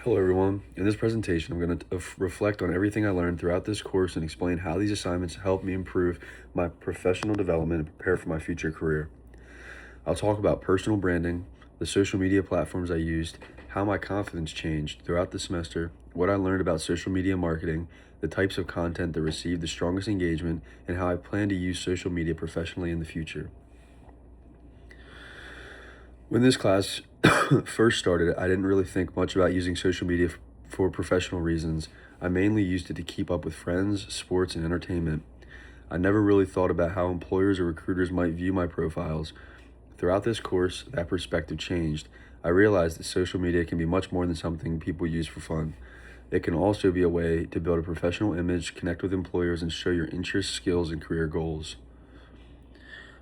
Hello everyone. In this presentation, I'm going to reflect on everything I learned throughout this course and explain how these assignments help me improve my professional development and prepare for my future career. I'll talk about personal branding, the social media platforms I used, how my confidence changed throughout the semester, what I learned about social media marketing, the types of content that received the strongest engagement, and how I plan to use social media professionally in the future. When this class first started, I didn't really think much about using social media for professional reasons. I mainly used it to keep up with friends, sports, and entertainment. I never really thought about how employers or recruiters might view my profiles. Throughout this course, that perspective changed. I realized that social media can be much more than something people use for fun. It can also be a way to build a professional image, connect with employers, and show your interests, skills, and career goals.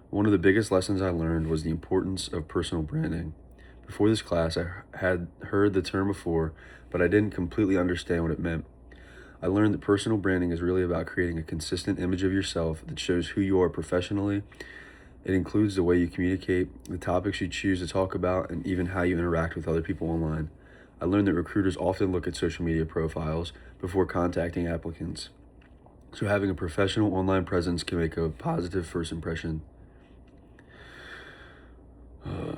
One of the biggest lessons I learned was the importance of personal branding. Before this class, I had heard the term before, but I didn't completely understand what it meant. I learned that personal branding is really about creating a consistent image of yourself that shows who you are professionally. It includes the way you communicate, the topics you choose to talk about, and even how you interact with other people online. I learned that recruiters often look at social media profiles before contacting applicants, so having a professional online presence can make a positive first impression.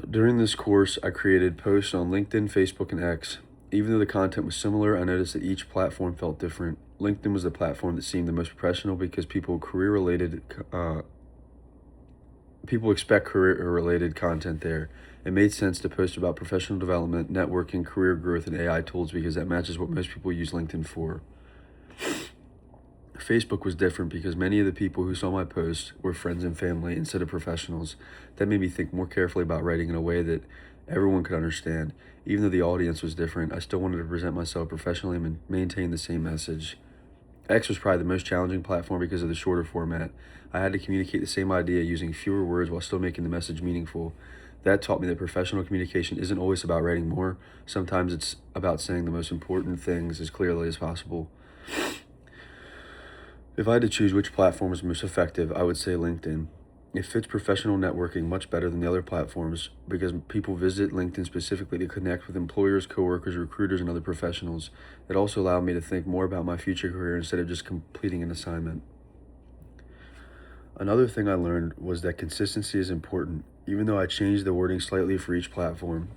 During this course, I created posts on LinkedIn, Facebook, and X. Even though the content was similar, I noticed that each platform felt different. LinkedIn was the platform that seemed the most professional because people expect career-related content there. It made sense to post about professional development, networking, career growth, and AI tools because that matches what most people use LinkedIn for. Facebook was different because many of the people who saw my posts were friends and family instead of professionals. That made me think more carefully about writing in a way that everyone could understand. Even though the audience was different, I still wanted to present myself professionally and maintain the same message. X was probably the most challenging platform because of the shorter format. I had to communicate the same idea using fewer words while still making the message meaningful. That taught me that professional communication isn't always about writing more. Sometimes it's about saying the most important things as clearly as possible. If I had to choose which platform is most effective, I would say LinkedIn. It fits professional networking much better than the other platforms because people visit LinkedIn specifically to connect with employers, coworkers, recruiters, and other professionals. It also allowed me to think more about my future career instead of just completing an assignment. Another thing I learned was that consistency is important. Even though I changed the wording slightly for each platform,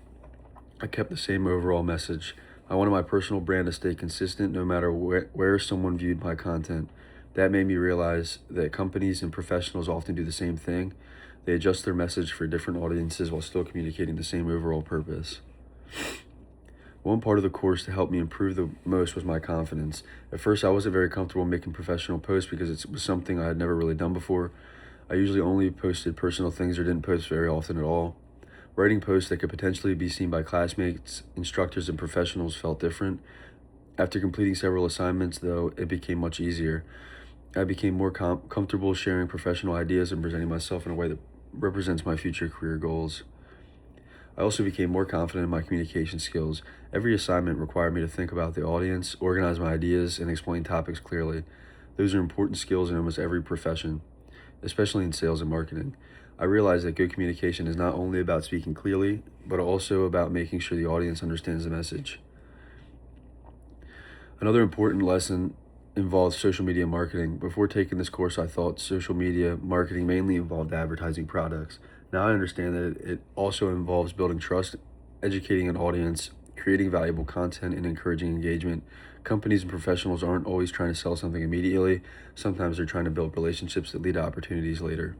I kept the same overall message. I wanted my personal brand to stay consistent no matter where someone viewed my content. That made me realize that companies and professionals often do the same thing. They adjust their message for different audiences while still communicating the same overall purpose. One part of the course to help me improve the most was my confidence. At first, I wasn't very comfortable making professional posts because it was something I had never really done before. I usually only posted personal things or didn't post very often at all. Writing posts that could potentially be seen by classmates, instructors, and professionals felt different. After completing several assignments, though, it became much easier. I became more comfortable sharing professional ideas and presenting myself in a way that represents my future career goals. I also became more confident in my communication skills. Every assignment required me to think about the audience, organize my ideas, and explain topics clearly. Those are important skills in almost every profession, especially in sales and marketing. I realized that good communication is not only about speaking clearly, but also about making sure the audience understands the message. Another important lesson involves social media marketing. Before taking this course, I thought social media marketing mainly involved advertising products. Now I understand that it also involves building trust, educating an audience, creating valuable content, and encouraging engagement. Companies and professionals aren't always trying to sell something immediately. Sometimes they're trying to build relationships that lead to opportunities later.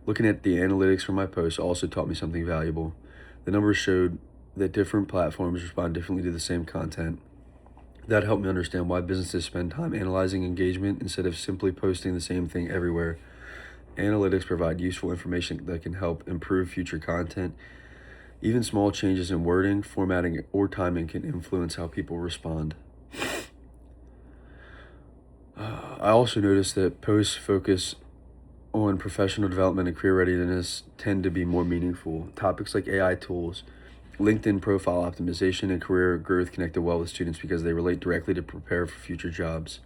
Looking at the analytics from my posts also taught me something valuable. The numbers showed that different platforms respond differently to the same content. That helped me understand why businesses spend time analyzing engagement instead of simply posting the same thing everywhere. Analytics provide useful information that can help improve future content. Even small changes in wording, formatting, or timing can influence how people respond. I also noticed that posts focus on professional development and career readiness tend to be more meaningful. Topics like AI tools, LinkedIn profile optimization, and career growth connected well with students because they relate directly to prepare for future jobs.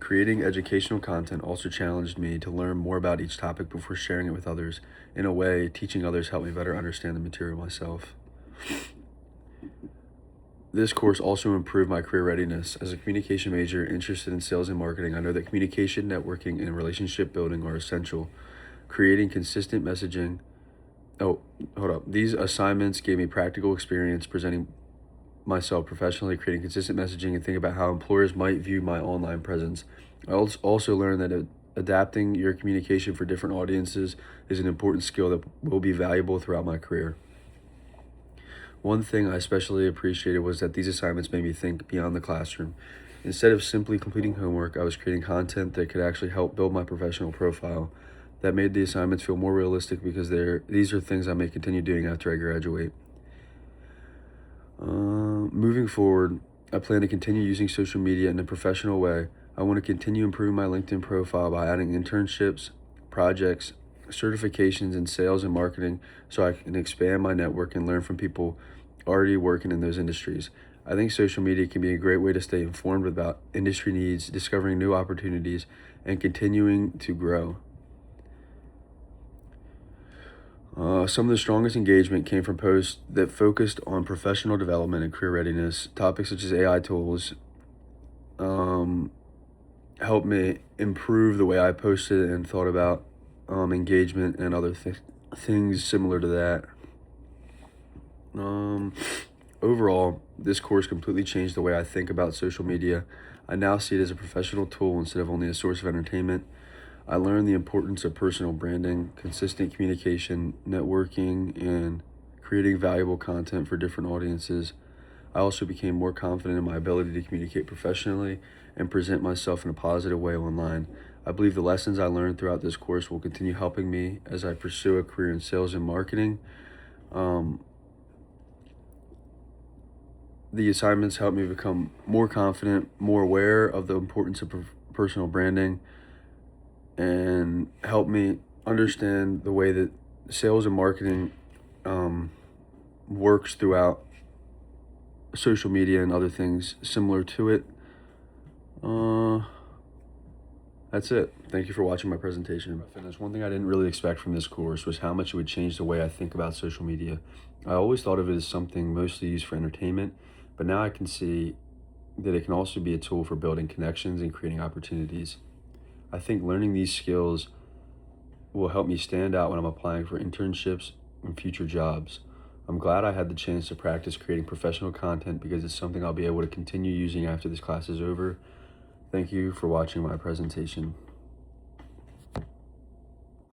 Creating educational content also challenged me to learn more about each topic before sharing it with others. In a way, teaching others helped me better understand the material myself. This course also improved my career readiness. As a communication major interested in sales and marketing, I know that communication, networking, and relationship building are essential. Creating consistent messaging. Oh, hold up. These assignments gave me practical experience presenting myself professionally, creating consistent messaging, and think about how employers might view my online presence. I also learned that adapting your communication for different audiences is an important skill that will be valuable throughout my career. One thing I especially appreciated was that these assignments made me think beyond the classroom. Instead of simply completing homework, I was creating content that could actually help build my professional profile. That made the assignments feel more realistic because these are things I may continue doing after I graduate. Moving forward, I plan to continue using social media in a professional way. I want to continue improving my LinkedIn profile by adding internships, projects, certifications in sales and marketing so I can expand my network and learn from people already working in those industries. I think social media can be a great way to stay informed about industry needs, discovering new opportunities, and continuing to grow. Some of the strongest engagement came from posts that focused on professional development and career readiness. Topics such as AI tools helped me improve the way I posted and thought about engagement and other things similar to that. Overall, this course completely changed the way I think about social media. I now see it as a professional tool instead of only a source of entertainment. I learned the importance of personal branding, consistent communication, networking, and creating valuable content for different audiences. I also became more confident in my ability to communicate professionally and present myself in a positive way online. I believe the lessons I learned throughout this course will continue helping me as I pursue a career in sales and marketing. The assignments helped me become more confident, more aware of the importance of personal branding, and help me understand the way that sales and marketing works throughout social media and other things similar to it. That's it. Thank you for watching my presentation. One thing I didn't really expect from this course was how much it would change the way I think about social media. I always thought of it as something mostly used for entertainment, but now I can see that it can also be a tool for building connections and creating opportunities. I think learning these skills will help me stand out when I'm applying for internships and future jobs. I'm glad I had the chance to practice creating professional content because it's something I'll be able to continue using after this class is over. Thank you for watching my presentation.